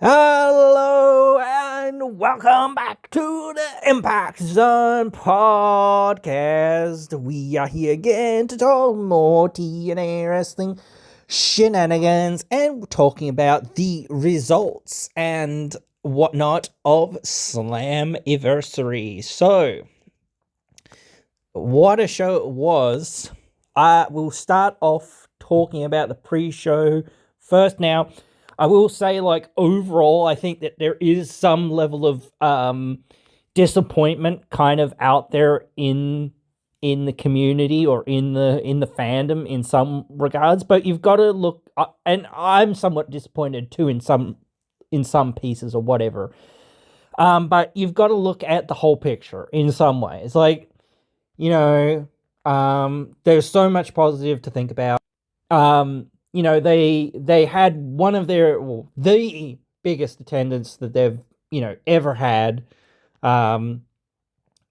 Hello and welcome back to the Impact Zone podcast. We are here again to talk more TNA wrestling shenanigans and we're talking about the results and whatnot of Slammiversary. So, what a show it was. We'll start off talking about the pre-show first. Now, I will say, overall, I think that there is some level of disappointment kind of out there in the community or in the fandom in some regards. But you've got to look, and I'm somewhat disappointed too in some pieces or whatever. But you've got to look at the whole picture in some ways. There's so much positive to think about. They had one of the biggest attendance that they've, ever had, in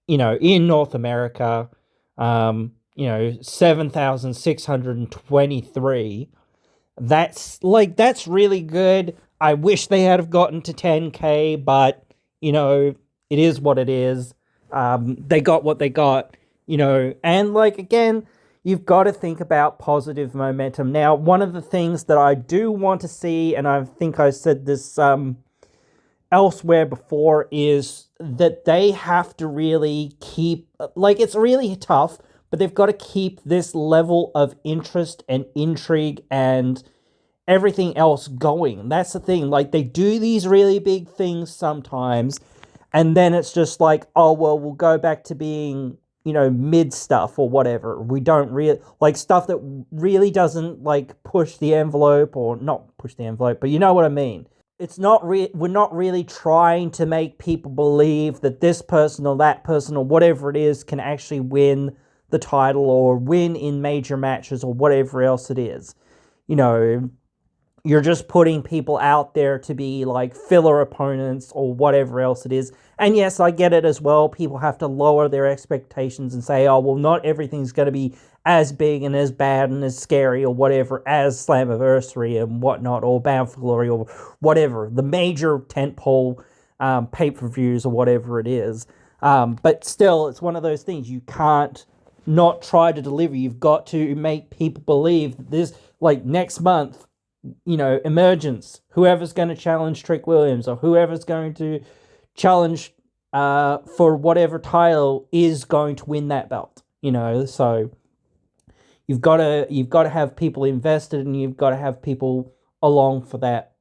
North America, 7,623. That's really good. I wish they had have gotten to 10K, but, it is what it is. They got what they got, and again, you've got to think about positive momentum. Now, one of the things that I do want to see, and I think I said this elsewhere before, is that they have to really keep, it's really tough, but they've got to keep this level of interest and intrigue and everything else going. That's the thing. They do these really big things sometimes, and then it's just oh, well, we'll go back to being mid stuff or whatever. We don't really stuff that really doesn't push the envelope, or not push the envelope, but you know what I mean. It's not we're not really trying to make people believe that this person or that person or whatever it is can actually win the title or win in major matches or whatever else it is. You're just putting people out there to be filler opponents or whatever else it is. And yes, I get it as well. People have to lower their expectations and say, oh, well, not everything's going to be as big and as bad and as scary or whatever as Slammiversary and whatnot, or Bound for Glory or whatever, the major tentpole pay-per-views or whatever it is. But still, it's one of those things. You can't not try to deliver. You've got to make people believe that this, next month, Emergence, whoever's going to challenge Trick Williams or whoever's going to challenge for whatever title is going to win that belt. So you've got to have people invested, and you've got to have people along for that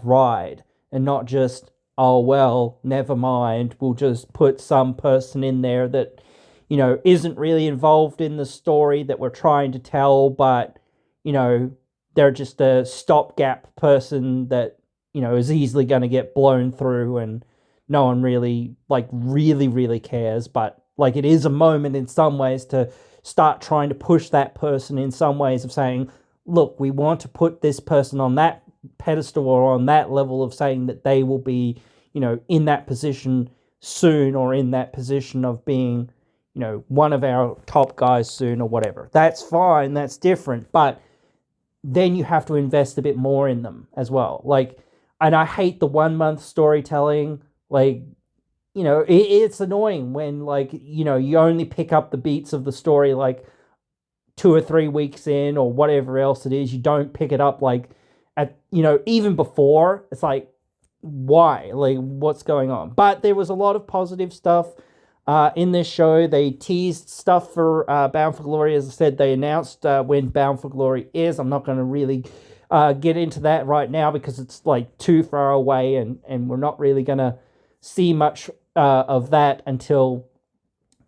ride, and not just, oh well, never mind, we'll just put some person in there that isn't really involved in the story that we're trying to tell, but they're just a stopgap person that, is easily going to get blown through, and no one really, really cares. But, it is a moment in some ways to start trying to push that person in some ways of saying, look, we want to put this person on that pedestal or on that level of saying that they will be, in that position soon, or in that position of being, one of our top guys soon or whatever. That's fine. That's different. But then you have to invest a bit more in them as well. And I hate the 1 month storytelling. It's annoying when, you only pick up the beats of the story, 2 or 3 weeks in or whatever else it is. You don't pick it up, at, even before. It's why? What's going on? But there was a lot of positive stuff in this show. They teased stuff for Bound for Glory. As I said, they announced when Bound for Glory is. I'm not going to really get into that right now because it's too far away, and we're not really going to see much of that until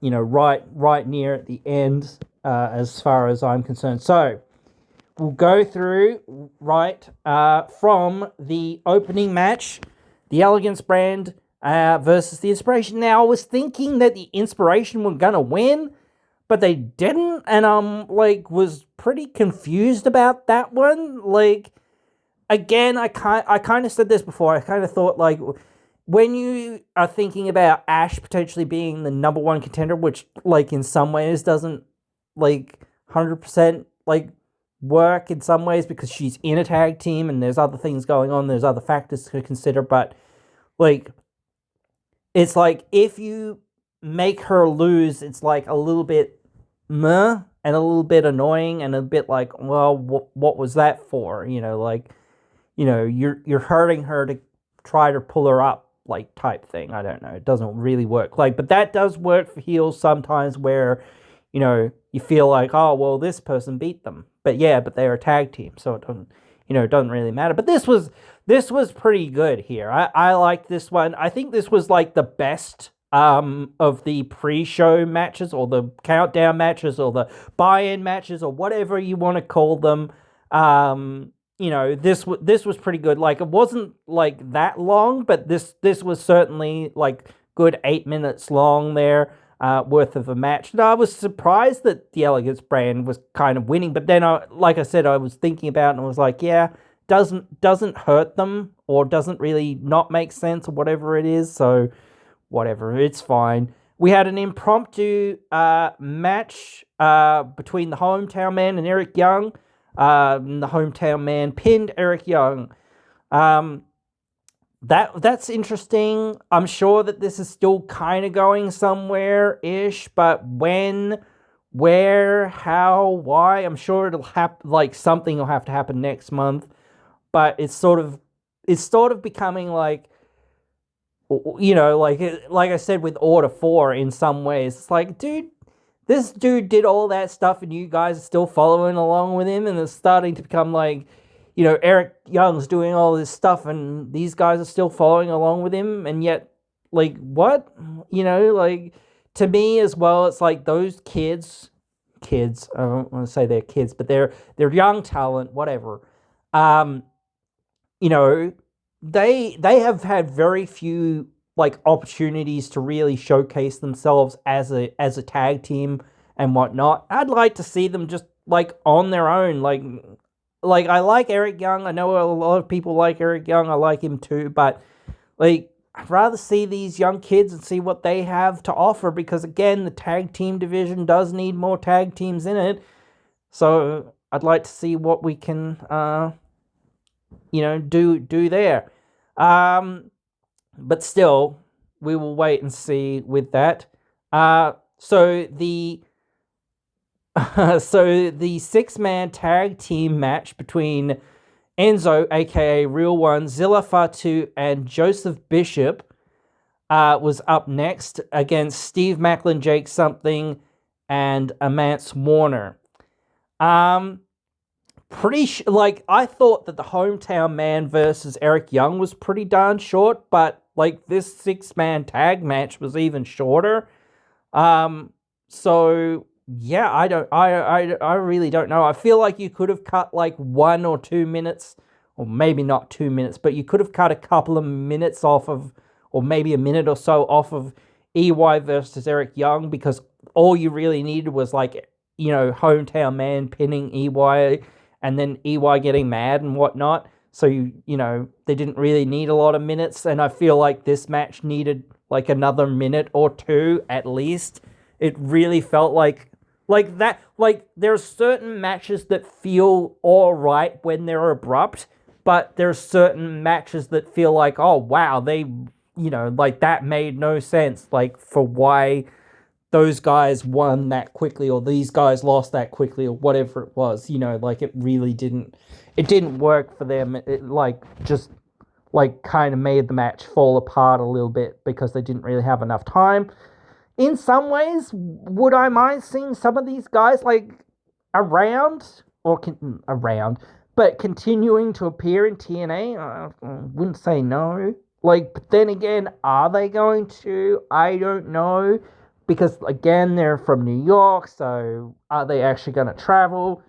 right near at the end, as far as I'm concerned. So we'll go through from the opening match, the Elegance brand versus the Inspiration. Now, I was thinking that the Inspiration were gonna win, but they didn't, and was pretty confused about that one. Again, I kind of said this before. I kind of thought, when you are thinking about Ash potentially being the number one contender, which in some ways doesn't 100% work in some ways because she's in a tag team and there's other things going on, there's other factors to consider, but like it's like if you make her lose, it's like a little bit meh and a little bit annoying and a bit like, well, what was that for? Like, you're hurting her to try to pull her up, like, type thing. I don't know. It doesn't really work. Like, but that does work for heels sometimes where, you feel like, oh, well, this person beat them. But yeah, but they're a tag team, so it doesn't really matter. But this was pretty good here. I liked this one. I think this was like the best of the pre-show matches or the countdown matches or the buy-in matches or whatever you want to call them. This was pretty good. Like, it wasn't like that long, but this was certainly like good 8 minutes long there, worth of a match. And I was surprised that the Elegance brand was kind of winning, but then like I said, I was thinking about it and I was like, yeah, doesn't hurt them or doesn't really not make sense or whatever it is. So whatever, it's fine. We had an impromptu match between the Hometown Man and Eric Young. The Hometown Man pinned Eric Young. That's interesting. I'm sure that this is still kind of going somewhere-ish, but when, where, how, why, I'm sure it'll happen, like something will have to happen next month, but it's sort of becoming like, like I said with Order 4 in some ways, it's like, dude, this dude did all that stuff and you guys are still following along with him, and it's starting to become like, Eric Young's doing all this stuff and these guys are still following along with him, and yet, like, what? Like, to me as well, it's like those kids, I don't want to say they're kids, but they're young talent, whatever. They have had very few like opportunities to really showcase themselves as a tag team and whatnot. I'd like to see them just like on their own. Like I like Eric Young. I know a lot of people like Eric Young. I like him too, but like I'd rather see these young kids and see what they have to offer, because again, the tag team division does need more tag teams in it. So I'd like to see what we can do there. But still, we will wait and see with that. So the 6-man tag team match between Enzo, aka Real One, Zilla Fatu, and Joseph Bishop was up next against Steve Macklin, Jake Something, and Amance Warner. I thought that the Hometown Man versus Eric Young was pretty darn short, but like this 6-man tag match was even shorter. So yeah, I really don't know. I feel like you could have cut like 1 or 2 minutes, or maybe not 2 minutes, but you could have cut a couple of minutes off of, or maybe a minute or so off of EY versus Eric Young, because all you really needed was like, Hometown Man pinning EY and then EY getting mad and whatnot. So, they didn't really need a lot of minutes. And I feel like this match needed like another minute or 2 at least. It really felt like that. Like, there's certain matches that feel all right when they're abrupt, but there's certain matches that feel like, oh, wow, they, like that made no sense. Like, for why those guys won that quickly, or these guys lost that quickly, or whatever it was, like it really didn't work for them. It just kind of made the match fall apart a little bit because they didn't really have enough time. In some ways, would I mind seeing some of these guys around, but continuing to appear in TNA? I wouldn't say no. But then again, are they going to? I don't know. Because, again, they're from New York, so are they actually going to travel,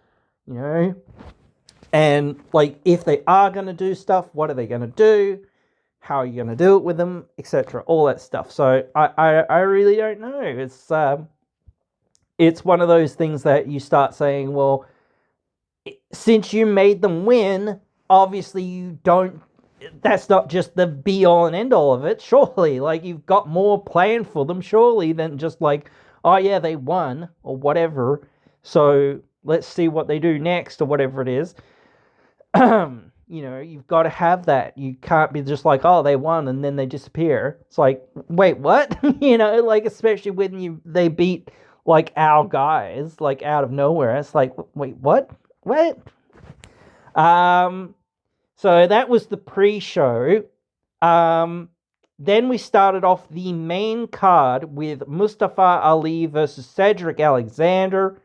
And, if they are going to do stuff, what are they going to do? How are you going to do it with them, etc., all that stuff. So, I really don't know. It's one of those things that you start saying, well, since you made them win, obviously you don't, that's not just the be-all and end-all of it, surely. You've got more planned for them, surely, than just oh, yeah, they won, or whatever. So, let's see what they do next or whatever it is. You've got to have that. You can't be just like, oh, they won and then they disappear. It's like, wait, what? Like, especially when they beat like our guys like out of nowhere. It's like, wait, what? Um, so that was the pre-show. Then we started off the main card with Mustafa Ali versus Cedric Alexander.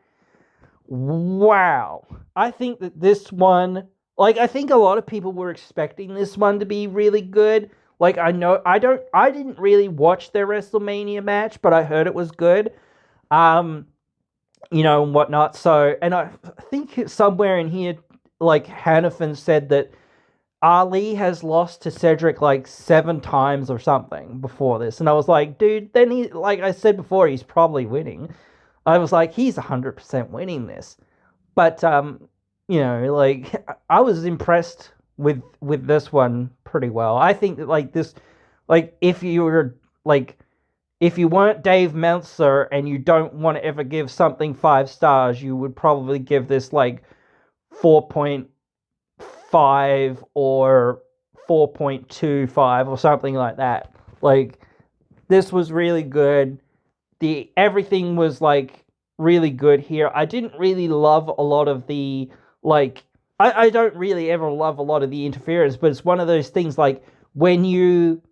Wow. I think that this one, like, I think a lot of people were expecting this one to be really good. Like, I didn't really watch their WrestleMania match, but I heard it was good. And whatnot. So, and I think somewhere in here, like, Hannafin said that Ali has lost to Cedric like 7 times or something before this. And I was like, dude, then like I said before, he's probably winning. I was like, he's 100% winning this. But, like, I was impressed with this one pretty well. I think that, like, this, like, if you weren't Dave Meltzer and you don't want to ever give something 5 stars, you would probably give this, like, 4.5 or 4.25 or something like that. Like, this was really good. Everything was, like, really good here. I didn't really love a lot of the, like, I don't really ever love a lot of the interference, but it's one of those things, like, when you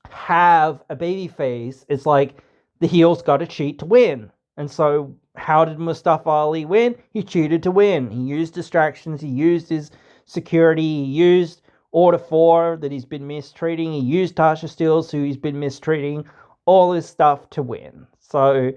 have a baby face, it's like the heel's got to cheat to win. And so how did Mustafa Ali win? He cheated to win. He used distractions. He used his security. He used Order 4 that he's been mistreating. He used Tasha Steelz, who he's been mistreating. All this stuff to win. So,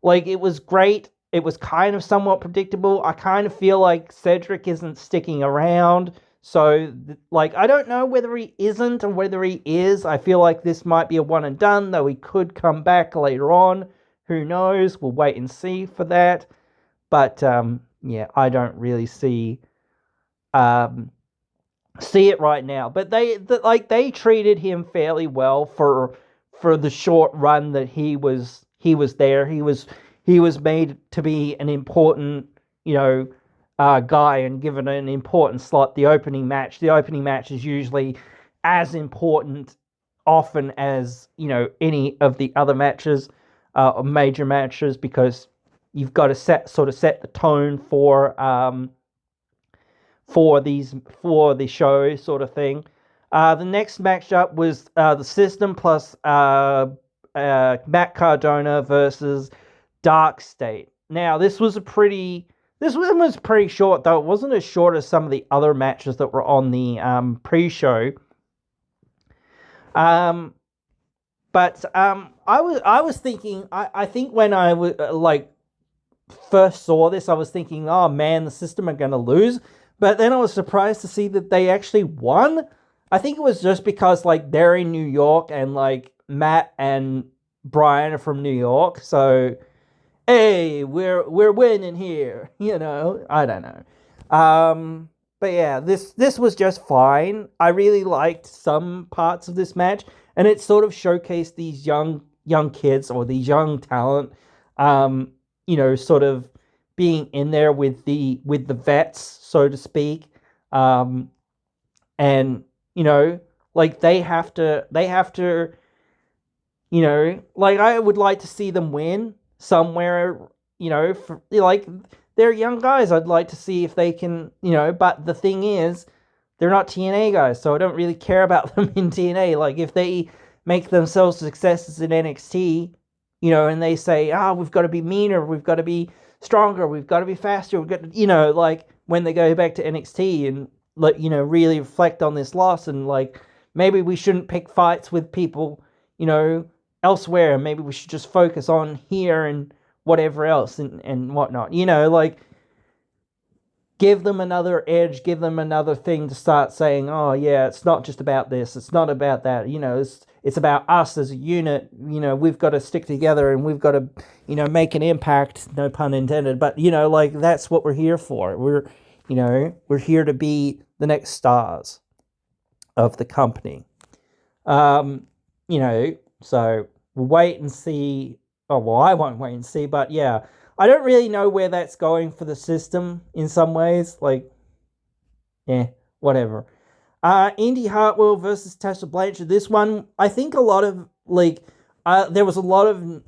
like, it was great. It was kind of somewhat predictable. I kind of feel like Cedric isn't sticking around. So, like, I don't know whether he isn't or whether he is. I feel like this might be a one and done, though he could come back later on. Who knows? We'll wait and see for that. But, yeah, I don't really see it right now. But they treated him fairly well for the short run that he was there. He was made to be an important, guy and given an important slot. The opening match is usually as important often as any of the other matches, major matches, because you've got to set the tone for the show sort of thing. The next matchup was the System plus Matt Cardona versus Dark State. Now, this one was pretty short, though. It wasn't as short as some of the other matches that were on the pre-show. But I was thinking, I think when I was first saw this, I was thinking, oh man, the System are going to lose. But then I was surprised to see that they actually won. I think it was just because, like, they're in New York and, like, Matt and Brian are from New York. So, hey, we're winning here. I don't know. But yeah, this was just fine. I really liked some parts of this match, and it sort of showcased these young kids, or these young talent, sort of being in there with the vets, so to speak. And like they have to, like, I would like to see them win somewhere, for, like, they're young guys. I'd like to see if they can, but the thing is, they're not TNA guys, so I don't really care about them in TNA. Like, if they make themselves successes in NXT, and they say, we've got to be meaner, we've got to be stronger, we've got to be faster, we've got to, like, when they go back to NXT and, like, really reflect on this loss, and, like, maybe we shouldn't pick fights with people, elsewhere, maybe we should just focus on here and whatever else and whatnot, like, give them another edge, give them another thing to start saying, oh yeah, it's not just about this, it's not about that, it's about us as a unit, we've got to stick together and we've got to, make an impact, no pun intended, but, like, that's what we're here for. We're here to be the next stars of the company. So we'll wait and see. Oh, well, I won't wait and see, but yeah, I don't really know where that's going for the system in some ways. Like, whatever. Indy Hartwell versus Tasha Blanchard. This one, I think a lot of, like, there was a lot of,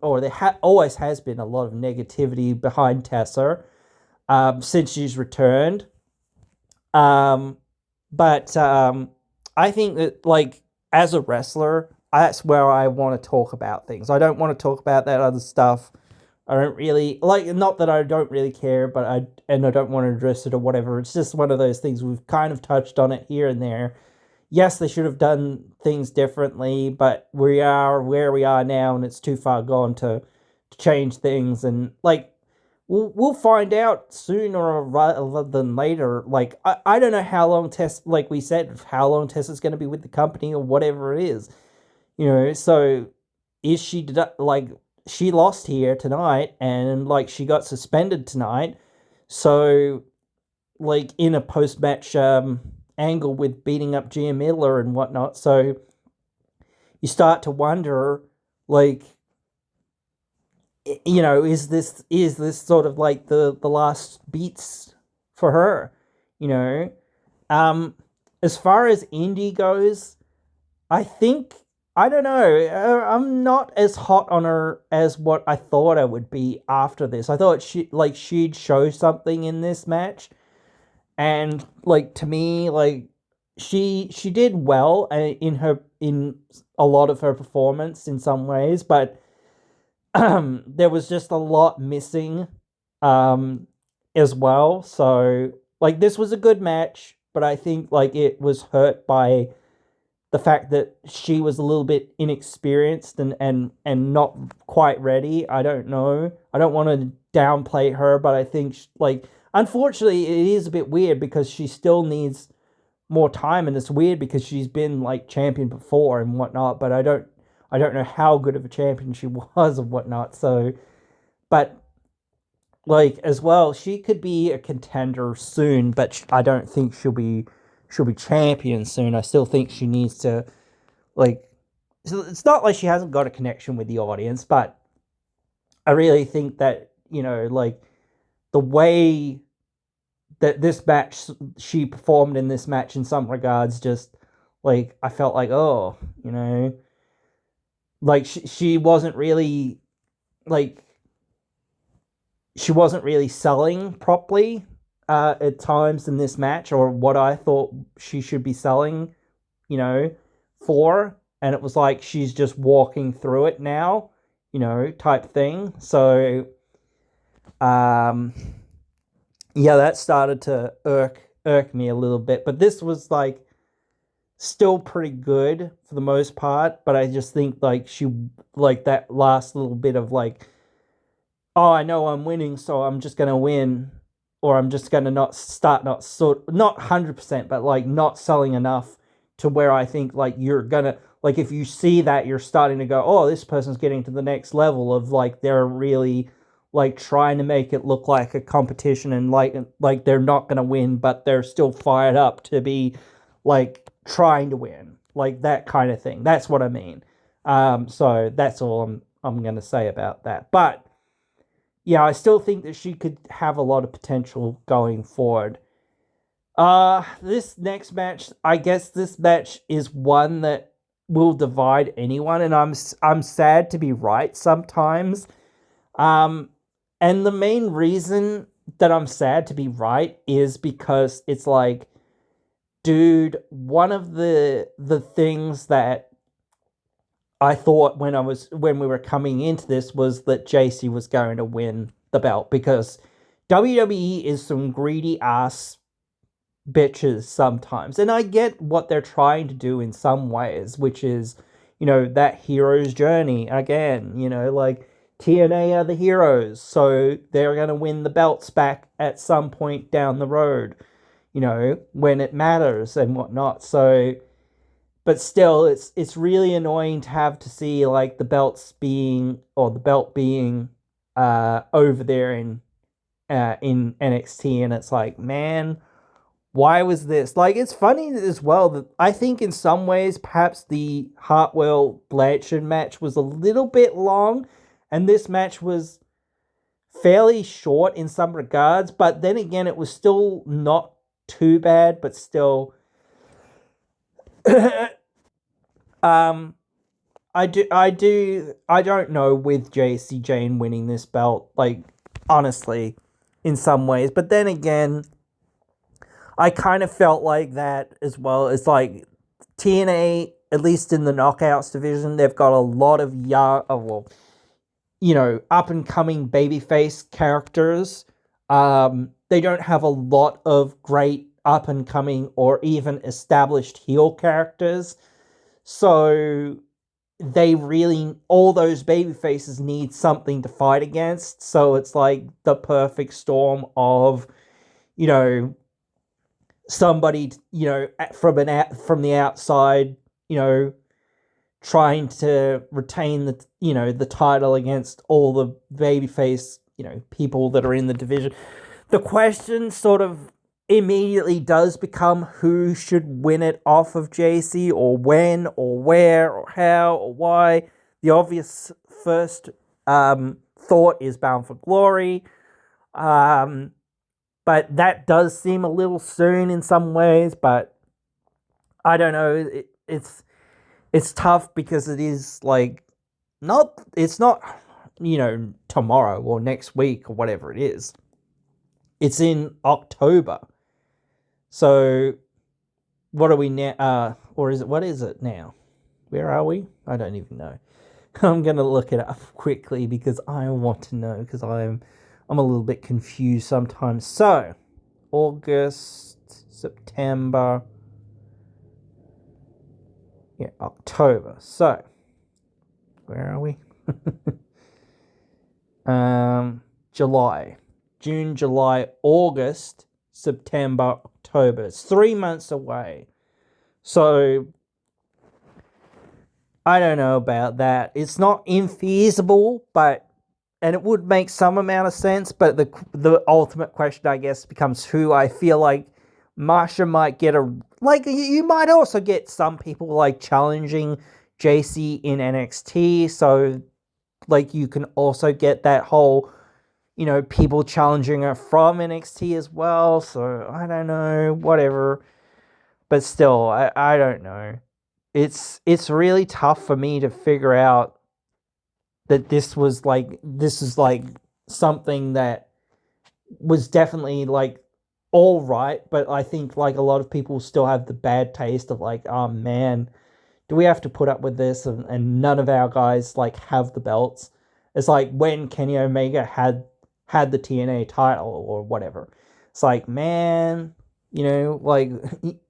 or there always has been a lot of negativity behind Tessa since she's returned. But I think that, like, as a wrestler, that's where I want to talk about things. I don't want to talk about that other stuff. I don't really like, not that I don't really care, but I don't want to address it or whatever. It's just one of those things. We've kind of touched on it here and there. Yes, they should have done things differently, but we are where we are now, and it's too far gone to change things. And, like, we'll find out sooner rather than later. Like, I don't know how long Tess, like we said, how long Tessa's going to be with the company or whatever it is. So is she, like, she lost here tonight, and, like, she got suspended tonight. So, like, in a post-match angle with beating up Gia Miller and whatnot. So you start to wonder, like, is this sort of like the last beats for her? As far as Indy goes, I don't know. I'm not as hot on her as what I thought I would be after this. I thought she'd show something in this match, and, like, to me, like, she did well in a lot of her performance in some ways, but there was just a lot missing as well. So, like, this was a good match, but I think, like, it was hurt by the fact that she was a little bit inexperienced and not quite ready. I don't know. I don't want to downplay her, but I think, like, unfortunately, it is a bit weird because she still needs more time, and it's weird because she's been, like, champion before and whatnot, but I don't know how good of a champion she was and whatnot. So, but, like, as well, she could be a contender soon, but I don't think she'll be champion soon. I still think she needs to, like, it's not like she hasn't got a connection with the audience, but I really think that, like, the way that this match, she performed in this match in some regards, just, like, I felt like, oh, like, she wasn't really, like, she wasn't really selling properly at times in this match, or what I thought she should be selling, for. And it was like she's just walking through it now, type thing. So, yeah, that started to irk me a little bit. But this was, like, still pretty good for the most part. But I just think, like, she, like, that last little bit of, like, oh, I know I'm winning, so I'm just gonna win, or I'm just gonna not 100%, but, like, not selling enough to where I think, like, you're gonna, like, if you see that, you're starting to go, oh, this person's getting to the next level of, like, they're really, like, trying to make it look like a competition, and, like they're not gonna win, but they're still fired up to be, like, trying to win, like, that kind of thing. That's what I mean. So that's all I'm gonna say about that. But yeah, I still think that she could have a lot of potential going forward. This next match, I guess this match is one that will divide anyone, and I'm sad to be right sometimes. And the main reason that I'm sad to be right is because it's like, dude, one of the things that I thought when we were coming into this was that JC was going to win the belt, because WWE is some greedy ass bitches sometimes. And I get what they're trying to do in some ways, which is, that hero's journey again, like, TNA are the heroes, so they're going to win the belts back at some point down the road, when it matters and whatnot. So, but still, it's really annoying to have to see, like, the belt being over there in NXT, and it's like, man, why was this? Like, it's funny as well that I think in some ways perhaps the Hartwell Blanchard match was a little bit long, and this match was fairly short in some regards, but then again, it was still not too bad, but still, um, I don't know with JC Jane winning this belt, like, honestly, in some ways, but then again, I kind of felt like that as well. It's like TNA, at least in the Knockouts division, they've got a lot of young, up and coming babyface characters. They don't have a lot of great up and coming or even established heel characters. So they really, all those babyfaces need something to fight against. So it's like the perfect storm of, you know, somebody, from the outside, trying to retain the title against all the babyface, people that are in the division. The question sort of immediately does become who should win it off of JC, or when, or where, or how, or why. The obvious first thought is Bound for Glory. But that does seem a little soon in some ways, but I don't know. It's tough because it is like it's not tomorrow or next week or whatever it is. It's in October. So what are we now? What is it now? Where are we? I don't even know. I'm going to look it up quickly because I want to know, because I'm a little bit confused sometimes. So, August, September, October. So, where are we? July, June, July, August, September, October. It's 3 months away. So, I don't know about that. It's not infeasible, and it would make some amount of sense, but the ultimate question, I guess, becomes who. I feel like Masha might get you might also get some people like challenging JC in NXT, so like you can also get that whole, people challenging her from NXT as well, so I don't know, whatever. But still, I don't know. It's really tough for me to figure out that this is like something that was definitely like all right, but I think like a lot of people still have the bad taste of like, oh man, do we have to put up with this, and none of our guys like have the belts. It's like when Kenny Omega had the TNA title or whatever. It's like, man, like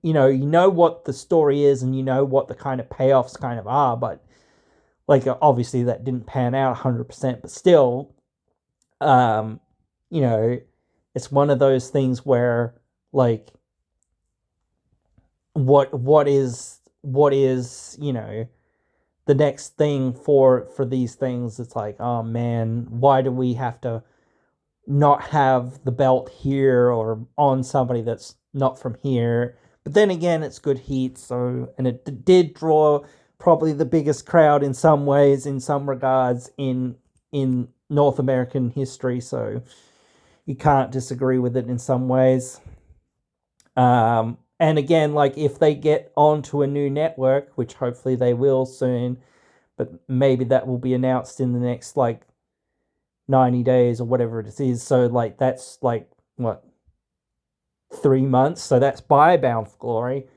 you know what the story is, and you know what the kind of payoffs kind of are, but like obviously that didn't pan out 100%, but still, um, you know, it's one of those things where like what is the next thing for these things. It's like, oh man, why do we have to not have the belt here or on somebody that's not from here? But then again, it's good heat, so, and it did draw probably the biggest crowd in some ways, in some regards, in North American history, so you can't disagree with it in some ways. And again, like if they get onto a new network, which hopefully they will soon, but maybe that will be announced in the next like 90 days or whatever it is. So like that's like what, 3 months. So that's by Bound for Glory.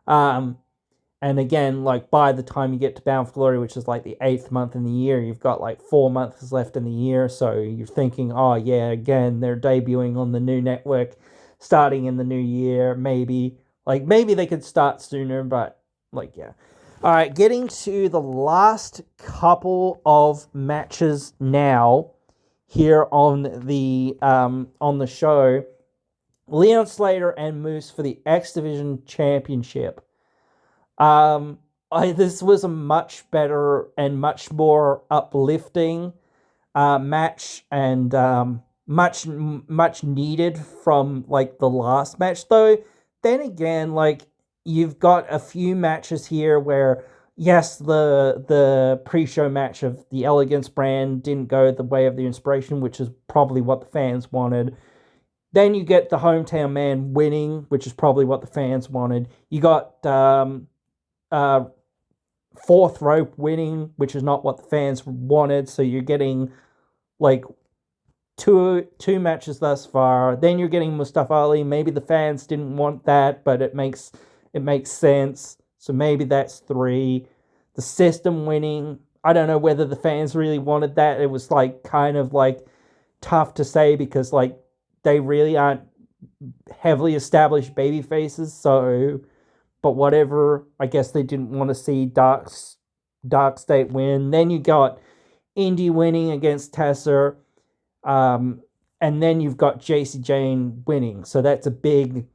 And again, like by the time you get to Bound for Glory, which is like the 8th month in the year, you've got like 4 months left in the year. So you're thinking, oh yeah, again, they're debuting on the new network starting in the new year. Maybe they could start sooner, but like, yeah. All right, getting to the last couple of matches now here on the show. Leon Slater and Moose for the X Division Championship. This was a much better and much more uplifting match, and much needed from like the last match. Though then again, like you've got a few matches here where yes, the pre-show match of the Elegance brand didn't go the way of the Inspiration, which is probably what the fans wanted. Then you get the hometown man winning, which is probably what the fans wanted. You got uh, fourth rope winning, which is not what the fans wanted. So you're getting like two matches thus far. Then you're getting Mustafa Ali. Maybe the fans didn't want that, but it makes sense. So maybe that's three. The system winning. I don't know whether the fans really wanted that. It was like kind of like tough to say because like they really aren't heavily established baby faces. So, but whatever. I guess they didn't want to see Dark State win. Then you got Indy winning against Tessa. Um, and then you've got JC Jane winning. So that's a big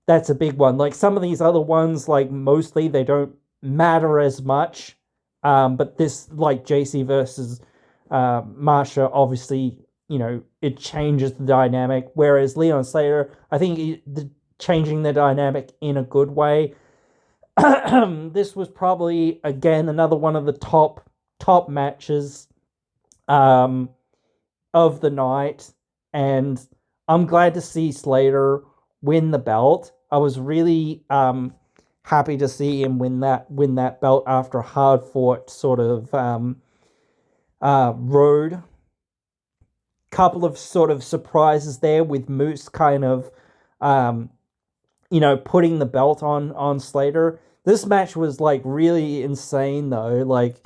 one. Like some of these other ones, like mostly they don't matter as much. But this like JC versus Marsha, obviously, it changes the dynamic. Whereas Leon Slater, I think changing the dynamic in a good way. This was probably again another one of the top matches. Um, of the night, and I'm glad to see Slater win the belt. I was really happy to see him win that belt after a hard fought sort of road. Couple of sort of surprises there with Moose kind of um, putting the belt on Slater. This match was like really insane though. Like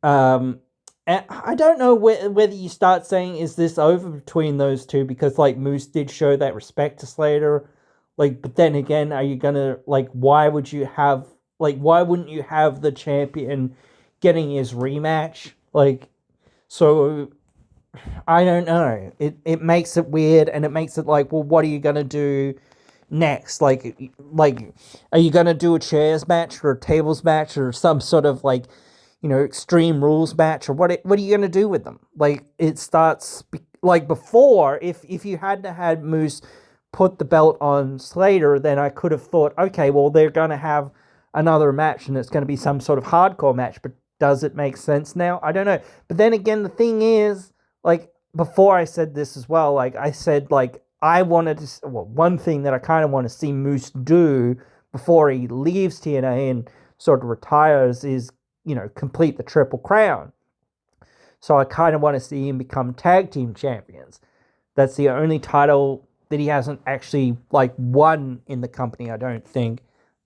um, and I don't know whether you start saying is this over between those two because like Moose did show that respect to Slater, like but then again, are you gonna like why wouldn't you have the champion getting his rematch? Like so I don't know. It makes it weird and it makes it like well what are you gonna do next? Like are you gonna do a chairs match or a tables match or some sort of like extreme rules match or what are you gonna do with them? Like it starts like before. If you hadn't had Moose put the belt on Slater, then I could have thought, okay, well they're gonna have another match and it's gonna be some sort of hardcore match. But does it make sense now? I don't know. But then again, the thing is, like before I said this as well. Like I said, like I wanted to. Well, one thing that I kind of want to see Moose do before he leaves TNA and sort of retires is complete the Triple Crown. So I kind of want to see him become tag team champions. That's the only title that he hasn't actually like won in the company, I don't think,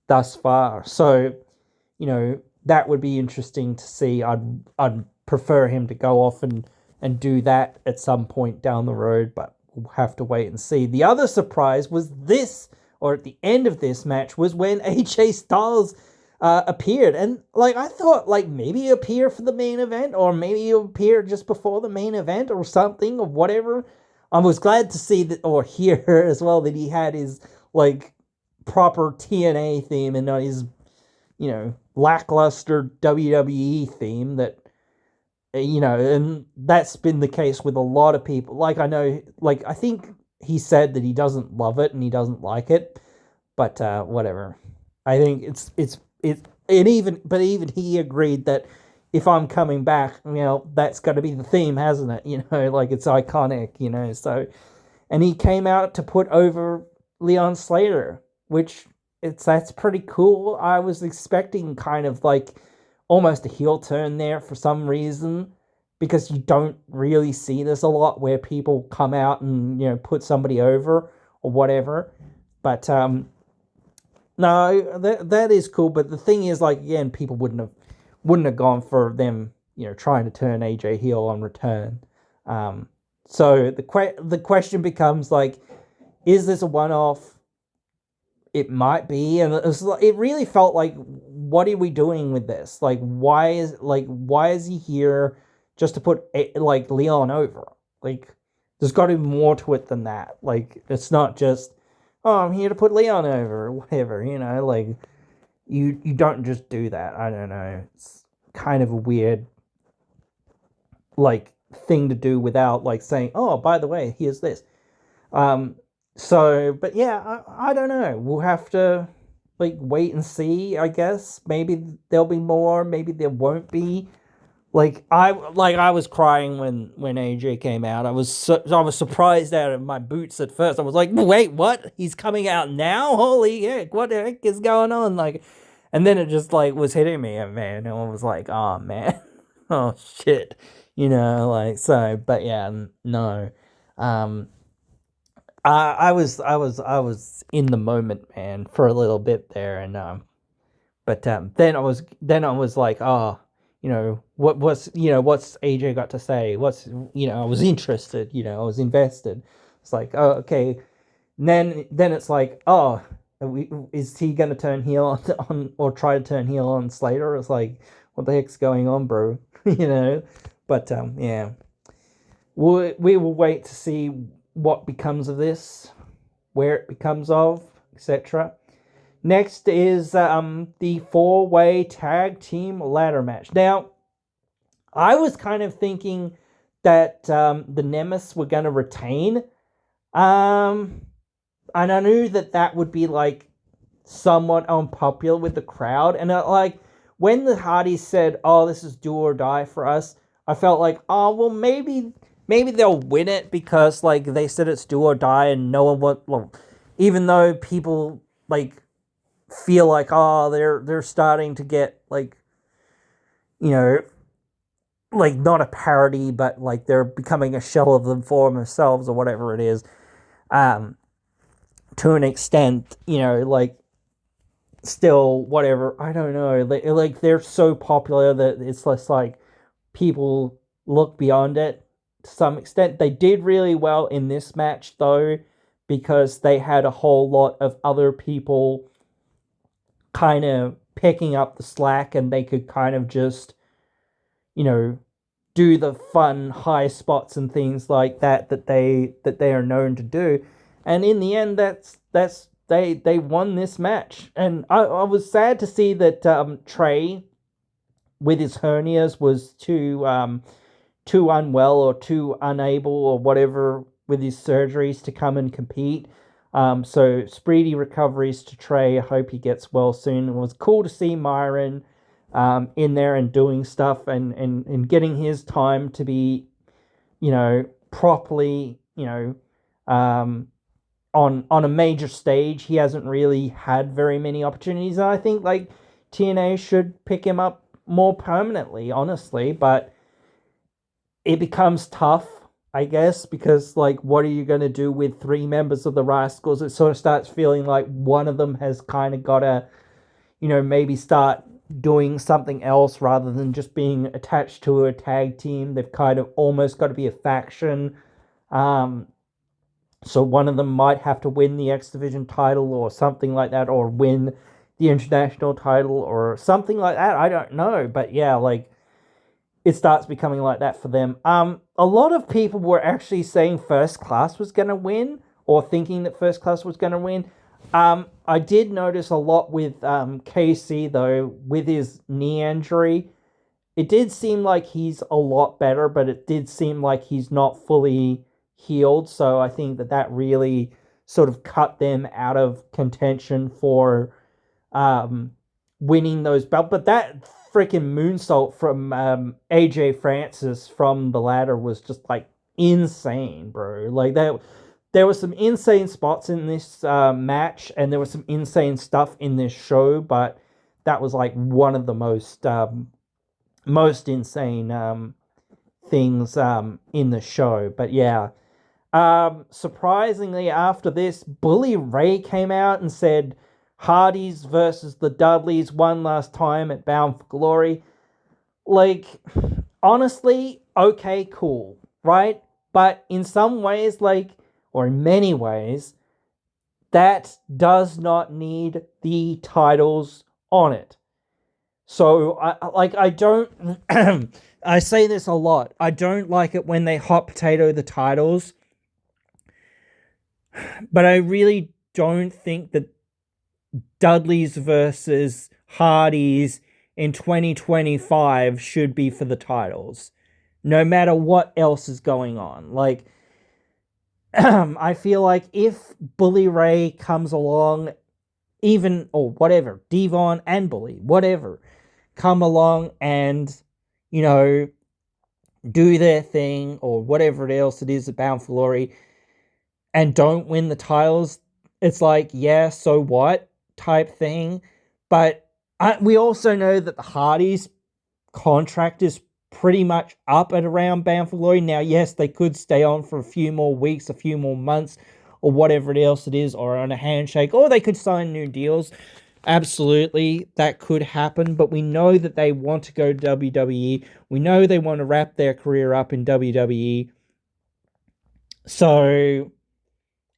thus far. So, that would be interesting to see. I'd prefer him to go off and do that at some point down the road, but we'll have to wait and see. The other surprise was this, or at the end of this match, was when AJ Styles appeared. And like I thought like maybe he appear for the main event or maybe he appear just before the main event or something or whatever. I was glad to see that or hear as well that he had his like proper TNA theme and not his lackluster WWE theme that and that's been the case with a lot of people. Like I know like I think he said that he doesn't love it and he doesn't like it, but whatever. I think even he agreed that if I'm coming back, that's got to be the theme, hasn't it? Like it's iconic, So, and he came out to put over Leon Slater, which that's pretty cool. I was expecting kind of like almost a heel turn there for some reason because you don't really see this a lot where people come out and put somebody over or whatever. But no, that is cool. But the thing is, like again, people wouldn't have gone for them, trying to turn AJ heel on return. So the question becomes like, is this a one off? It might be, and it really felt like, what are we doing with this? Like, why is he here just to put like Leon over? Like, there's got to be more to it than that. Like, it's not just, oh, I'm here to put Leon over or whatever. Like you don't just do that. I don't know. It's kind of a weird like thing to do without like saying, oh, by the way, here's this. So, but yeah, I don't know. like wait and see, I guess. Maybe there'll be more, maybe there won't be. I was crying when AJ came out. I was surprised out of my boots at first. I was like, "Wait, what? He's coming out now? Holy heck, what the heck is going on?" Like, and then it just like was hitting me, man. And I was like, "Oh man, oh shit," like so. But yeah, no. Um, I was in the moment, man, for a little bit there, and but then I was like, oh, what's AJ got to say? I was interested, I was invested. It's like, oh, okay. And then it's like, oh, is he gonna turn heel on or try to turn heel on Slater? It's like, what the heck's going on, bro? But yeah, we will wait to see what becomes of this, where it becomes of, etc. Next is the four-way tag team ladder match. Now, I was kind of thinking that the Nemesis were going to retain, and I knew that would be like somewhat unpopular with the crowd. And like when the Hardys said, "Oh, this is do or die for us," I felt like, oh well, maybe they'll win it because like they said it's do or die, and no one would. Well, even though people like feel like, oh, they're starting to get like, you know like not a parody, but like they're becoming a shell of them for themselves or whatever it is, um to an extent, like still whatever, I don't know, like they're so popular that it's less like people look beyond it to some extent. They did really well in this match though, because they had a whole lot of other people kind of picking up the slack, and they could kind of just, do the fun high spots and things like that they are known to do. And in the end, that's they won this match. And I was sad to see that Trey with his hernias was too unwell or too unable or whatever with his surgeries to come and compete. So speedy recoveries to Trey. I hope he gets well soon. It was cool to see Myron in there and doing stuff, and getting his time to be, properly, on a major stage. He hasn't really had very many opportunities. And I think like TNA should pick him up more permanently, honestly. But it becomes tough, I guess, because like, what are you going to do with three members of the Rascals? It sort of starts feeling like one of them has kind of got to, maybe start doing something else rather than just being attached to a tag team. They've kind of almost got to be a faction. So one of them might have to win the X Division title or something like that, or win the international title or something like that. I don't know. But yeah, like, it starts becoming like that for them. A lot of people were actually saying First Class was going to win, or thinking that First Class was going to win. I did notice a lot with KC, though, with his knee injury. It did seem like he's a lot better, but it did seem like he's not fully healed. So I think that really sort of cut them out of contention for winning those belts. But that freaking moonsault from AJ Francis from the ladder was just like insane, bro. Like that, there was some insane spots in this match, and there was some insane stuff in this show. But that was like one of the most insane things in the show. But yeah, surprisingly, after this, Bully Ray came out and said Hardys versus the Dudleys one last time at Bound for Glory. Like, honestly, okay, cool, right? But in some ways, like, or in many ways, that does not need the titles on it. So, I don't, I say this a lot, I don't like it when they hot potato the titles, but I really don't think that Dudleys versus Hardys in 2025 should be for the titles, no matter what else is going on. Like, I feel like if Bully Ray comes along even, or whatever, Devon and Bully, whatever, come along and, you know, do their thing, or whatever else it is at Bound for Glory, and don't win the titles, it's like, yeah, so what type thing. But we also know that the Hardys' contract is pretty much up at around Bound for Glory. Now, yes, they could stay on for a few more weeks, a few more months, or whatever else it is, or on a handshake, or they could sign new deals. Absolutely, that could happen, but we know that they want to go to WWE. We know they want to wrap their career up in WWE. So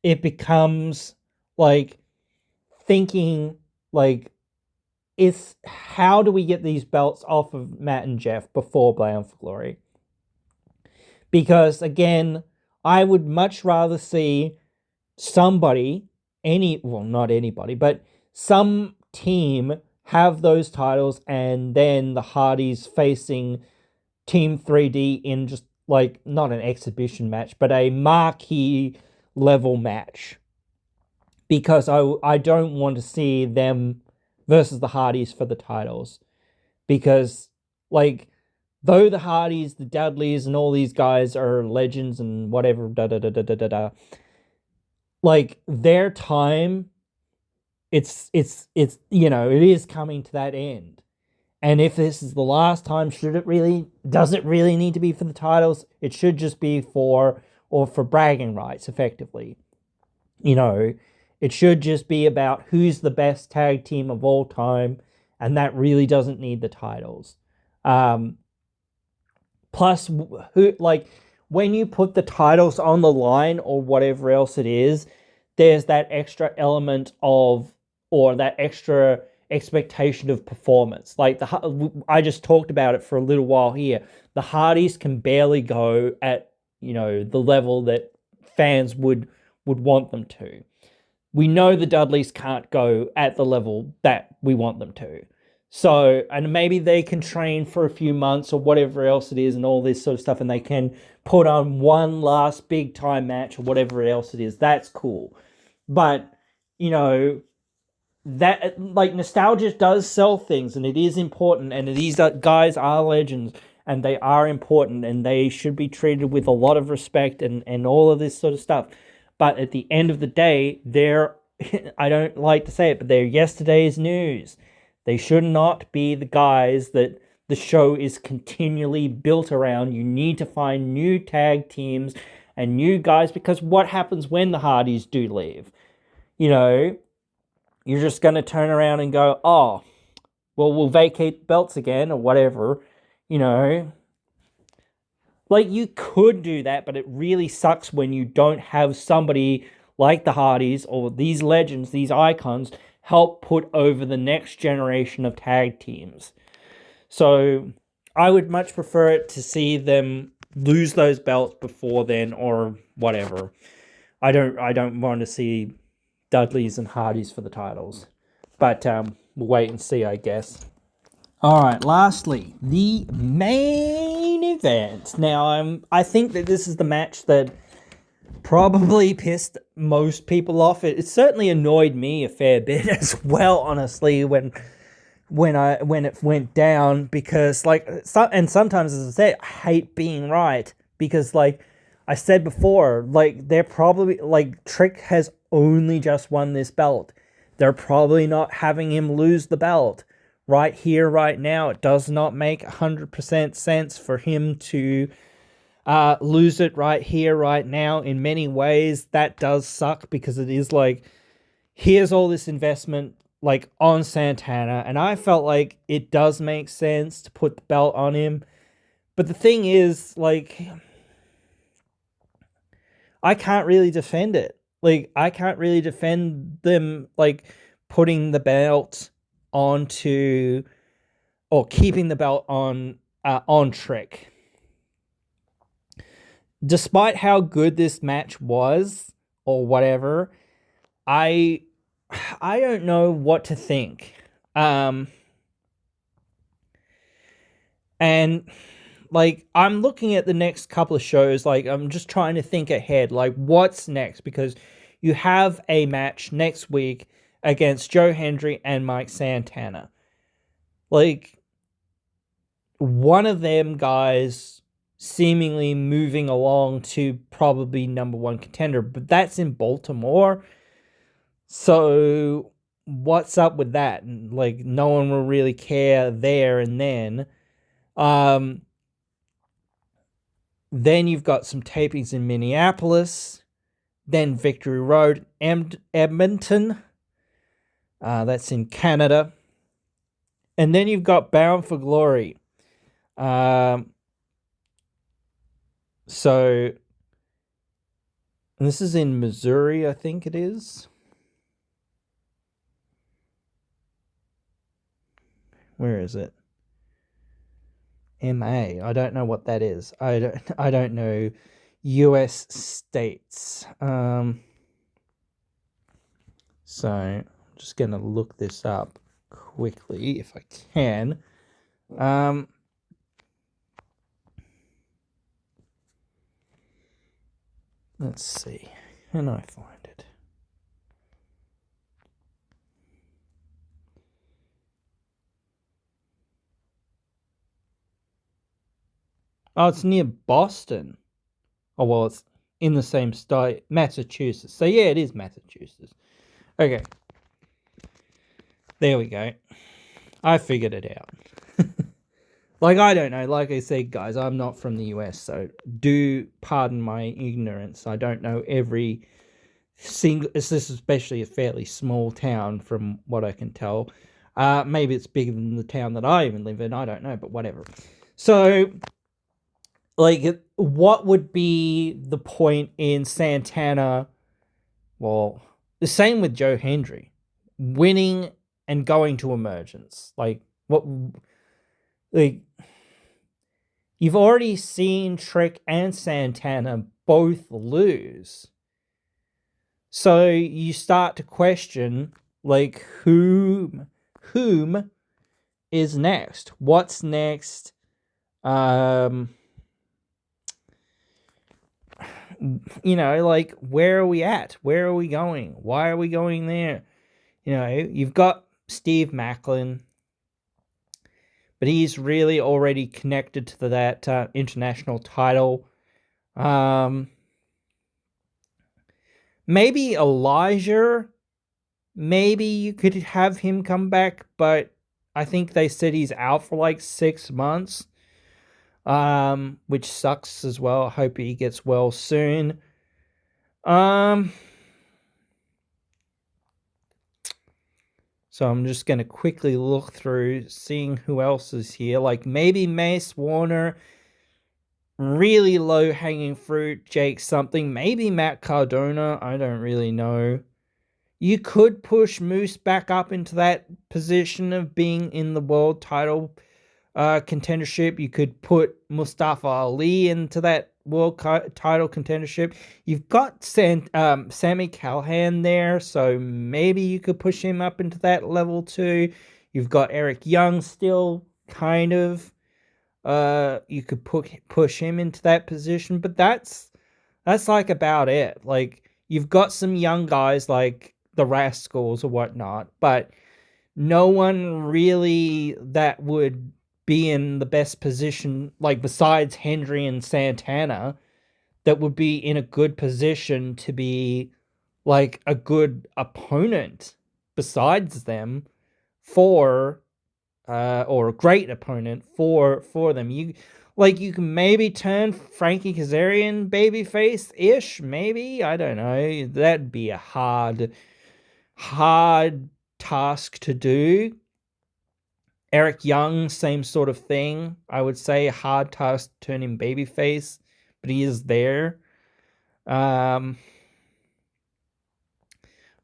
it becomes like thinking like, it's how do we get these belts off of Matt and Jeff before Bound for Glory? Because again, I would much rather see somebody, not anybody, but some team have those titles, and then the Hardys facing Team 3D in just like, not an exhibition match, but a marquee level match. Because I don't want to see them versus the Hardys for the titles. Because, like, though the Hardys, the Dudleys, and all these guys are legends and whatever, like, their time, it's you know, it is coming to that end. And if this is the last time, does it really need to be for the titles? It should just be for bragging rights, effectively. You know, it should just be about who's the best tag team of all time, and that really doesn't need the titles. Plus, when you put the titles on the line or whatever else it is, there's that extra element of, or that extra expectation of performance. Like, I just talked about it for a little while here. The Hardys can barely go at, you know, the level that fans would want them to. We know the Dudleys can't go at the level that we want them to. So, and maybe they can train for a few months or whatever else it is and all this sort of stuff, and they can put on one last big time match or whatever else it is. That's cool. But, you know, that, like, nostalgia does sell things, and it is important, and these guys are legends, and they are important, and they should be treated with a lot of respect and all of this sort of stuff. But at the end of the day, they're, I don't like to say it, but they're yesterday's news. They should not be the guys that the show is continually built around. You need to find new tag teams and new guys, because what happens when the Hardys do leave? You know, you're just going to turn around and go, oh, well, we'll vacate belts again or whatever, you know. Like, you could do that, but it really sucks when you don't have somebody like the Hardys or these legends, these icons, help put over the next generation of tag teams. So I would much prefer it to see them lose those belts before then, or whatever. I don't want to see Dudleys and Hardys for the titles. But we'll wait and see, I guess. Alright, lastly, the main event. Now, I think that this is the match that probably pissed most people off. It certainly annoyed me a fair bit as well, honestly, when it went down, because, like, and sometimes, as I said, I hate being right, because, like I said before, like, they're probably, like, Trick has only just won this belt. They're probably not having him lose the belt. Right here, right now, it does not make 100% sense for him to lose it right here, right now. In many ways, that does suck, because it is like, here's all this investment, like, on Santana, and I felt like it does make sense to put the belt on him. But the thing is, like, I can't really defend it. Like, I can't really defend them, like, putting the belt onto, or keeping the belt on Trick. Despite how good this match was, or whatever, I don't know what to think. And, like, I'm looking at the next couple of shows, like, I'm just trying to think ahead, like, what's next, because you have a match next week against Joe Hendry and Mike Santana. Like, one of them guys seemingly moving along to probably number one contender, but that's in Baltimore. So what's up with that? Like, no one will really care there and then. Then you've got some tapings in Minneapolis, then Victory Road, Edmonton. That's in Canada. And then you've got Bound for Glory. So, and this is in Missouri, I think it is. Where is it? MA. I don't know what that is. I don't know US states. So I'm just gonna look this up quickly if I can. Let's see. Can I find it? Oh, it's near Boston. Oh, well, it's in the same state, Massachusetts. So, yeah, it is Massachusetts. Okay. There we go. I figured it out. Like, I don't know. Like I said, guys, I'm not from the US, so do pardon my ignorance. I don't know every single... This is especially a fairly small town from what I can tell. Maybe it's bigger than the town that I even live in. I don't know, but whatever. So... like, what would be the point in Santana? Well, the same with Joe Hendry, winning and going to emergence. Like, what? Like, you've already seen Trick and Santana both lose, so you start to question, like, whom is next? What's next? You know, like, where are we at? Where are we going? Why are we going there? You know, you've got Steve Macklin, but he's really already connected to that international title. Maybe Elijah, maybe you could have him come back, but I think they said he's out for like 6 months. Which sucks as well. I hope he gets well soon. So I'm just going to quickly look through, seeing who else is here. Like, maybe Mace Warner, really low-hanging fruit, Jake something. Maybe Matt Cardona, I don't really know. You could push Moose back up into that position of being in the world title contendership. You could put Mustafa Ali into that world title contendership. You've got Sami Callihan there, so maybe you could push him up into that level too. You've got Eric Young still, kind of. You could push him into that position, but that's like about it. Like, you've got some young guys like the Rascals or whatnot, but no one really that would be in the best position, like, besides Hendry and Santana, that would be in a good position to be like a good opponent besides them for or a great opponent for them. You can maybe turn Frankie Kazarian babyface-ish, maybe. I don't know. That'd be a hard task to do. Eric Young, same sort of thing. I would say a hard task to turn him babyface, but he is there. I'm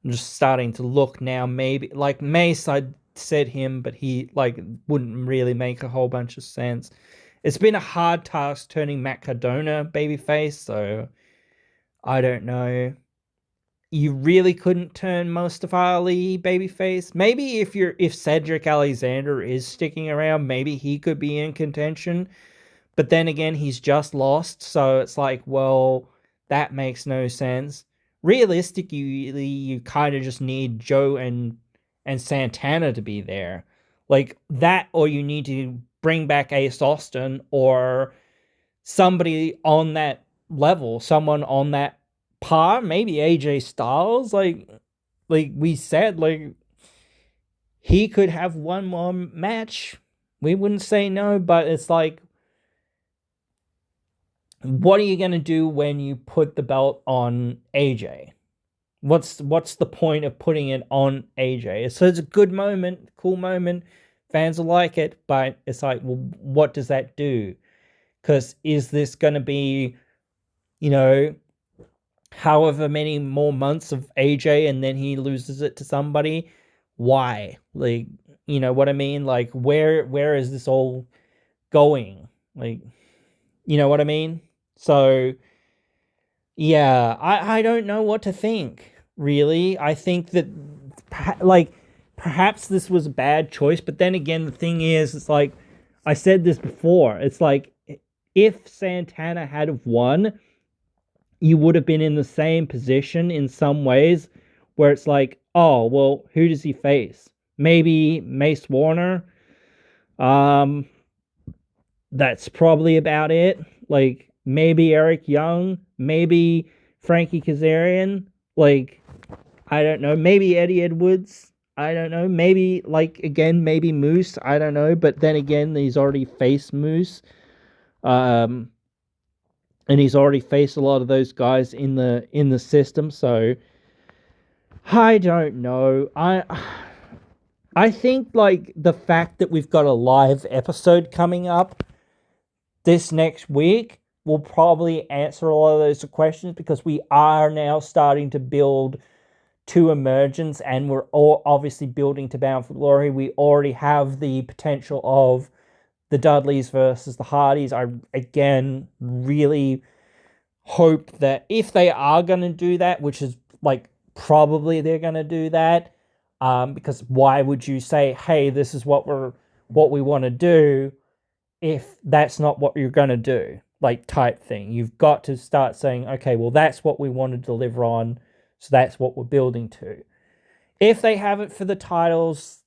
just starting to look now. Maybe like Mace, I'd said him, but he wouldn't really make a whole bunch of sense. It's been a hard task turning Matt Cardona babyface, so I don't know. You really couldn't turn Mustafa Ali babyface. Maybe if Cedric Alexander is sticking around, maybe he could be in contention. But then again, he's just lost, so it's like, well, that makes no sense. realistically, you kind of just need Joe and Santana to be there. Like that, or you need to bring back Ace Austin or somebody on that level, someone on that par, maybe AJ Styles. Like we said, like he could have one more match. We wouldn't say no, but it's like, what are you gonna do when you put the belt on AJ? What's the point of putting it on AJ? So it's a good moment, cool moment. Fans will like it, but it's like, well, what does that do? Because is this going to be, you know, however many more months of AJ and then he loses it to somebody? Why? Like, you know what I mean? Like, where is this all going? Like, you know what I mean? So, yeah, I don't know what to think, really. I think that, like, perhaps this was a bad choice, but then again, the thing is, it's like, I said this before, it's like, if Santana had have won, you would have been in the same position in some ways, where it's like, oh, well, who does he face? Maybe Mace Warner? That's probably about it. Like, maybe Eric Young, maybe Frankie Kazarian, like, I don't know, maybe Eddie Edwards, I don't know, maybe, like, again, maybe Moose, I don't know, but then again, he's already faced Moose, and he's already faced a lot of those guys in the system, so I don't know. I think, like, the fact that we've got a live episode coming up this next week will probably answer a lot of those questions, because we are now starting to build to Emergence, and we're all obviously building to Bound for Glory. We already have the potential of the Dudleys versus the Hardys. I, again, really hope that if they are going to do that, which is, like, probably they're going to do that, because why would you say, hey, this is what we want to do, if that's not what you're going to do, like, type thing. You've got to start saying, okay, well, that's what we want to deliver on, so that's what we're building to. If they have it for the titles,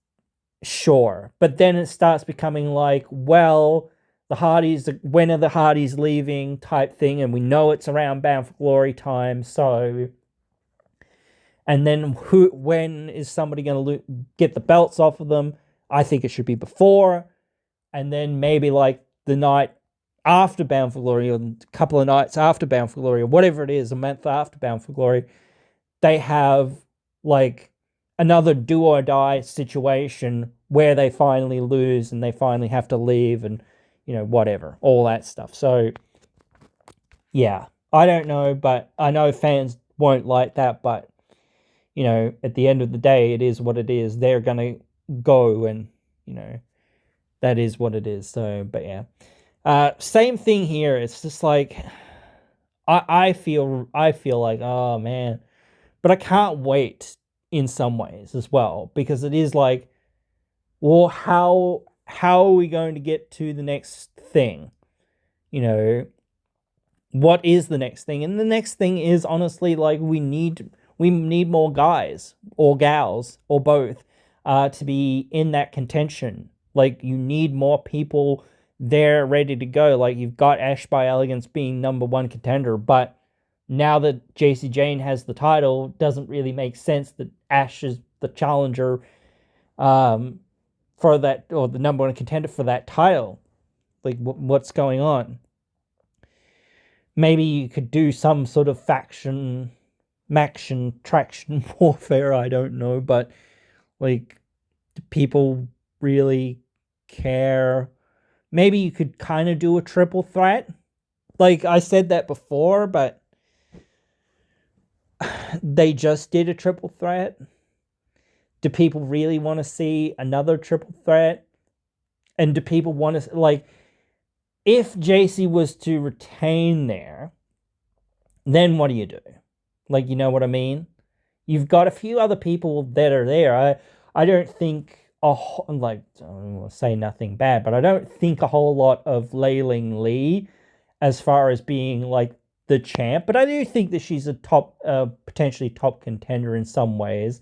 sure, but then it starts becoming like, well, the Hardys, when are the Hardys leaving, type thing, and we know it's around Bound for Glory time, so, and then when is somebody going to get the belts off of them? I think it should be before, and then maybe, like, the night after Bound for Glory, or a couple of nights after Bound for Glory, or whatever it is, a month after Bound for Glory, they have, like, another do or die situation where they finally lose and they finally have to leave, and, you know, whatever, all that stuff. So, yeah, I don't know, but I know fans won't like that, but, you know, at the end of the day, it is what it is. They're going to go, and, you know, that is what it is. So, but yeah. Same thing here. It's just like, I feel like, oh man, but I can't wait in some ways as well, because it is like, well, how are we going to get to the next thing? You know, what is the next thing? And the next thing is, honestly, like, we need more guys or gals or both to be in that contention. Like, you need more people there ready to go. Like, you've got Ash by Elegance being number one contender, but now that JC Jane has the title, doesn't really make sense that Ash is the challenger for that, or the number one contender for that title. Like, what's going on? Maybe you could do some sort of traction warfare, I don't know, but, like, do people really care? Maybe you could kind of do a triple threat. Like, I said that before, but they just did a triple threat. Do people really want to see another triple threat? And do people want to, like, if JC was to retain there, then what do you do? Like, you know what I mean? You've got a few other people that are there. I don't think, like, I don't want to say nothing bad, but I don't think a whole lot of Lei Ling Lee as far as being, like, the champ, but I do think that she's a potentially top contender in some ways.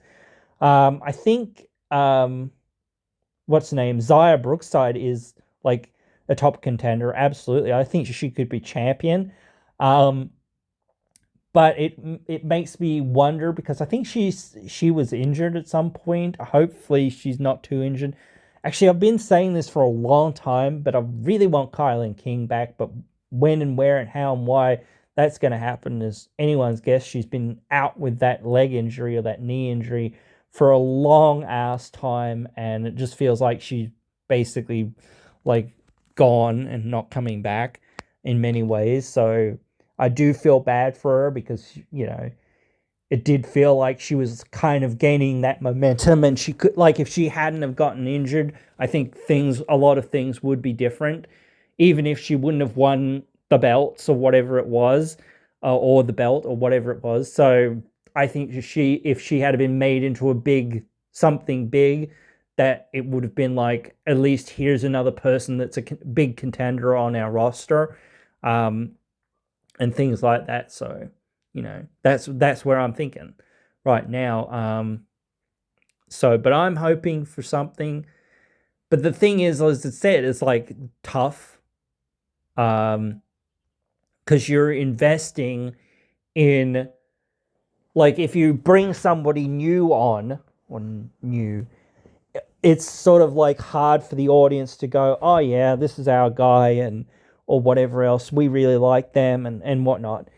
I think what's the name, Zaya Brookside is like a top contender. Absolutely, I think she could be champion. Um, but it makes me wonder because I think she was injured at some point. Hopefully, she's not too injured. Actually, I've been saying this for a long time, but I really want Kylan King back. But when and where and how and why that's going to happen is anyone's guess. She's been out with that leg injury or that knee injury for a long ass time, and it just feels like she's basically like gone and not coming back in many ways. So I do feel bad for her because it did feel like she was kind of gaining that momentum, and she could, like, if she hadn't have gotten injured, I think a lot of things would be different, even if she wouldn't have won the belts or whatever it was, or the belt or whatever it was. So I think if she had been made into something big, that it would have been like, at least here's another person that's a big contender on our roster, and things like that. So that's where I'm thinking right now. But I'm hoping for something. But the thing is, as I said, it's like tough, because you're investing in, like, if you bring somebody new on, or new, it's sort of like hard for the audience to go, oh yeah, this is our guy, and or whatever else, we really like them and whatnot.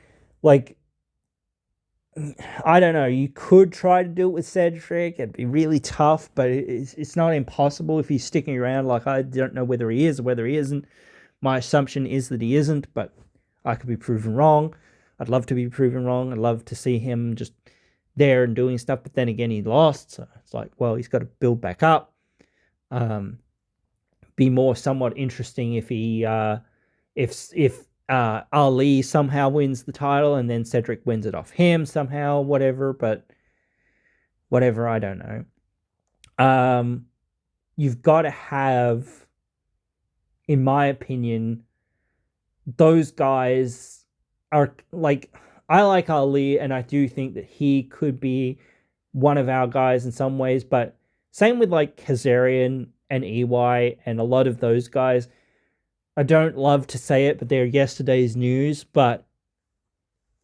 Like, I don't know, you could try to do it with Cedric. It'd be really tough, but it's not impossible if he's sticking around. Like, I don't know whether he is or whether he isn't. My assumption is that he isn't, but I could be proven wrong. I'd love to be proven wrong. I'd love to see him just there and doing stuff, but then again, he lost, so it's like, well, he's got to build back up. Be more somewhat interesting if he if Ali somehow wins the title and then Cedric wins it off him somehow, whatever. But whatever, I don't know. You've got to have, in my opinion, those guys are like, I like Ali, and I do think that he could be one of our guys in some ways, but same with like Kazarian and EY and a lot of those guys. I don't love to say it, but they're yesterday's news, but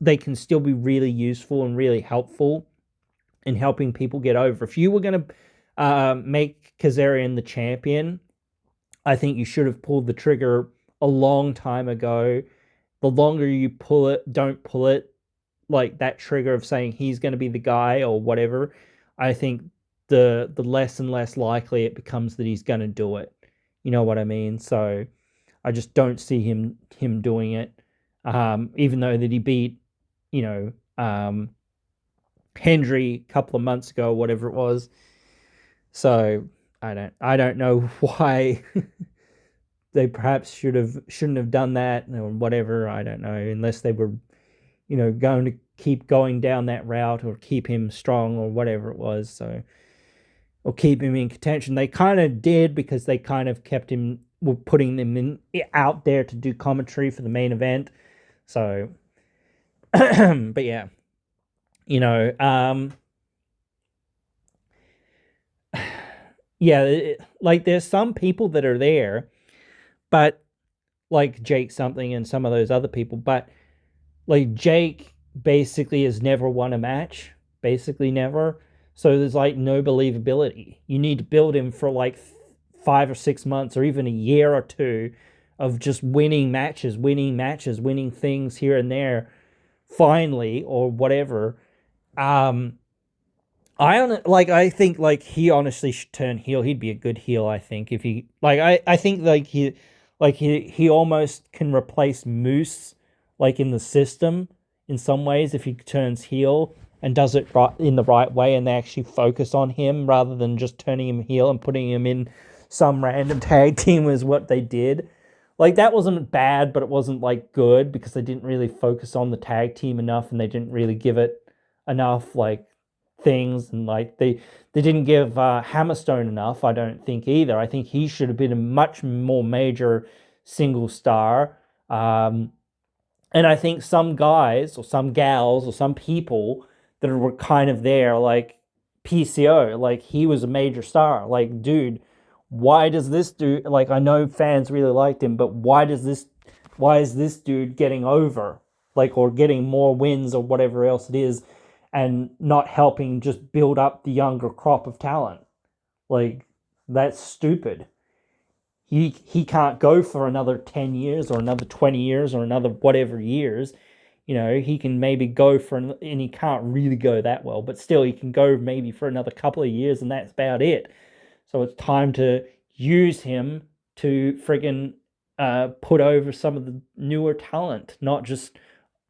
they can still be really useful and really helpful in helping people get over. If you were going to make Kazarian the champion, I think you should have pulled the trigger a long time ago. The longer you don't pull it, like that trigger of saying he's going to be the guy or whatever, I think the less and less likely it becomes that he's going to do it. You know what I mean? So I just don't see him doing it. Even though that he beat, Hendry a couple of months ago, whatever it was. So I don't know why they perhaps shouldn't have done that or whatever. I don't know, unless they were, going to keep going down that route or keep him strong or whatever it was. So, or keep him in contention. They kind of did, because they kind of kept him, were putting them out there to do commentary for the main event. So, but yeah, yeah, like there's some people that are there, but like Jake something and some of those other people, but like Jake basically has never won a match, basically never. So there's like no believability. You need to build him for like 5 or 6 months or even a year or two of just winning matches, winning things here and there, finally, or whatever. I think like he honestly should turn heel. He'd be a good heel, I think, if he I think like he almost can replace Moose, like, in the system in some ways, if he turns heel and does it right in the right way, and they actually focus on him rather than just turning him heel and putting him in some random tag team was what they did. Like, that wasn't bad, but it wasn't like good, because they didn't really focus on the tag team enough, and they didn't really give it enough like things, and like they didn't give Hammerstone enough, I don't think, either. I think he should have been a much more major single star. And And I think some guys or some gals or some people that were kind of there, like PCO, like he was a major star. Like, dude, why does this dude, like, I know fans really liked him, but why is this dude getting over? Like, or getting more wins or whatever else it is, and not helping just build up the younger crop of talent? Like, that's stupid. He can't go for another 10 years or another 20 years or another whatever years. He can maybe go for, and he can't really go that well, but still he can go maybe for another couple of years, and that's about it. So it's time to use him to friggin' put over some of the newer talent, not just.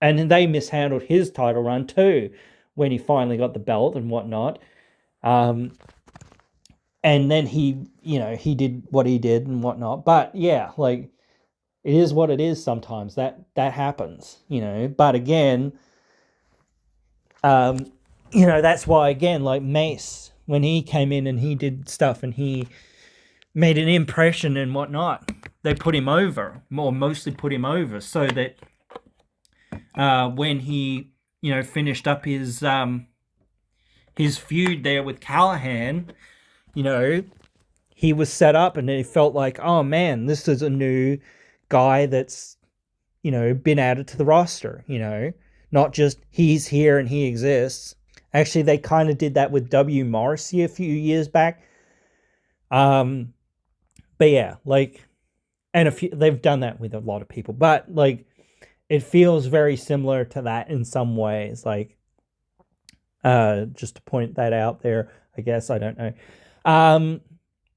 And they mishandled his title run too, when he finally got the belt and whatnot. And then he did what he did and whatnot. But yeah, like, it is what it is sometimes. That happens, But again, that's why, again, like Mace, when he came in and he did stuff and he made an impression and whatnot, they put him over, or mostly put him over, so that when he, finished up his feud there with Callahan, he was set up and it felt like, oh man, this is a new guy that's, been added to the roster, not just he's here and he exists. Actually, they kind of did that with W. Morrissey a few years back. But yeah, like, and they've done that with a lot of people, but like, it feels very similar to that in some ways. Like, just to point that out there, I guess, I don't know.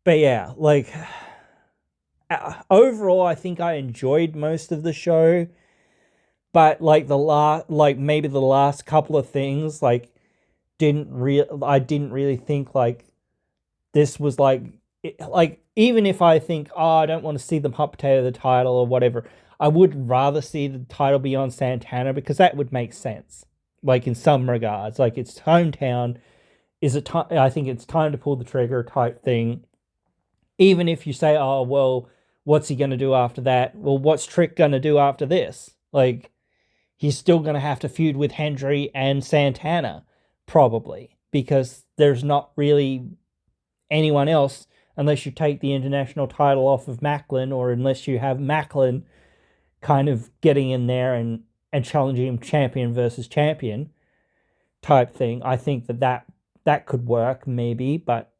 But yeah, like, overall, I think I enjoyed most of the show, but like maybe the last couple of things, like, I didn't really think like this was like even if I think, oh, I don't want to see them hot potato the title or whatever, I would rather see the title be on Santana, because that would make sense. Like, in some regards, like, its hometown I think it's time to pull the trigger type thing. Even if you say, oh, well, what's he going to do after that? Well, what's Trick going to do after this? Like, he's still going to have to feud with Hendry and Santana, probably, because there's not really anyone else, unless you take the international title off of Macklin, or unless you have Macklin kind of getting in there and challenging him champion versus champion type thing. I think that could work, maybe, but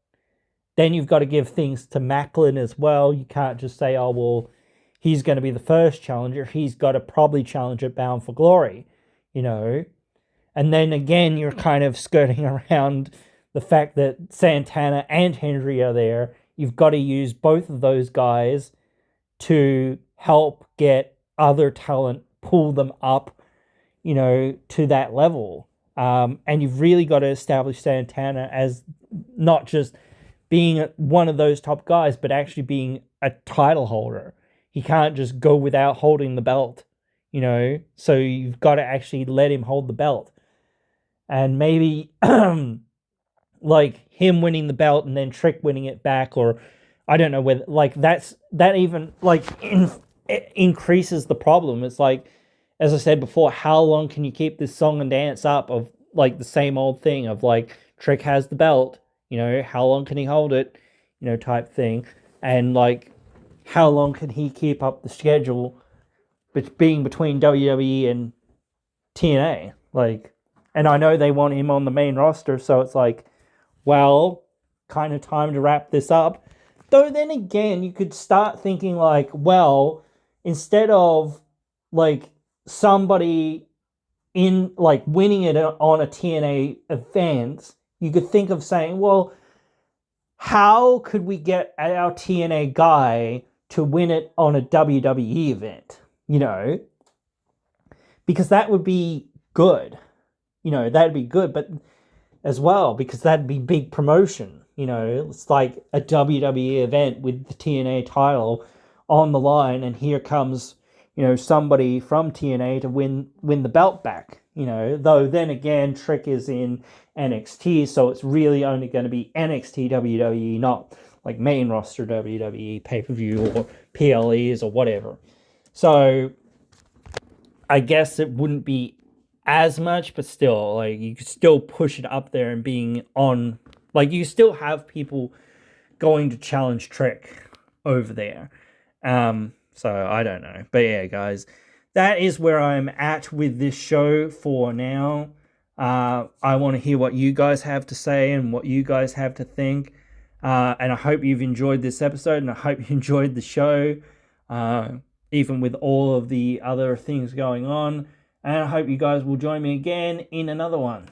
then you've got to give things to Macklin as well. You can't just say, oh, well, he's going to be the first challenger. He's got to probably challenge at Bound for Glory, And then again, you're kind of skirting around the fact that Santana and Hendry are there. You've got to use both of those guys to help get other talent, pull them up, to that level. And you've really got to establish Santana as not just being one of those top guys, but actually being a title holder. He can't just go without holding the belt, So you've got to actually let him hold the belt. And maybe like him winning the belt and then Trick winning it back, or I don't know whether, like, that even like it increases the problem. It's like, as I said before, how long can you keep this song and dance up of like the same old thing of like Trick has the belt, how long can he hold it, type thing, and like how long can he keep up the schedule being between WWE and TNA, like, and I know they want him on the main roster, so it's like, well, kind of time to wrap this up. Though then again, you could start thinking like, well, instead of like somebody in like winning it on a TNA event, you could think of saying, well, how could we get our TNA guy to win it on a WWE event? Because that would be good. That'd be good, but as well, because that'd be big promotion. It's like a WWE event with the TNA title on the line, and here comes, somebody from TNA to win the belt back. Though then again, Trick is in NXT, so it's really only going to be NXT WWE, not like main roster WWE pay-per-view or PLEs or whatever. So I guess it wouldn't be as much, but still, like, you could still push it up there and being on, like, you still have people going to challenge Trek over there. So I don't know. But yeah, guys, that is where I'm at with this show for now. I want to hear what you guys have to say and what you guys have to think. And I hope you've enjoyed this episode, and I hope you enjoyed the show, even with all of the other things going on. And I hope you guys will join me again in another one.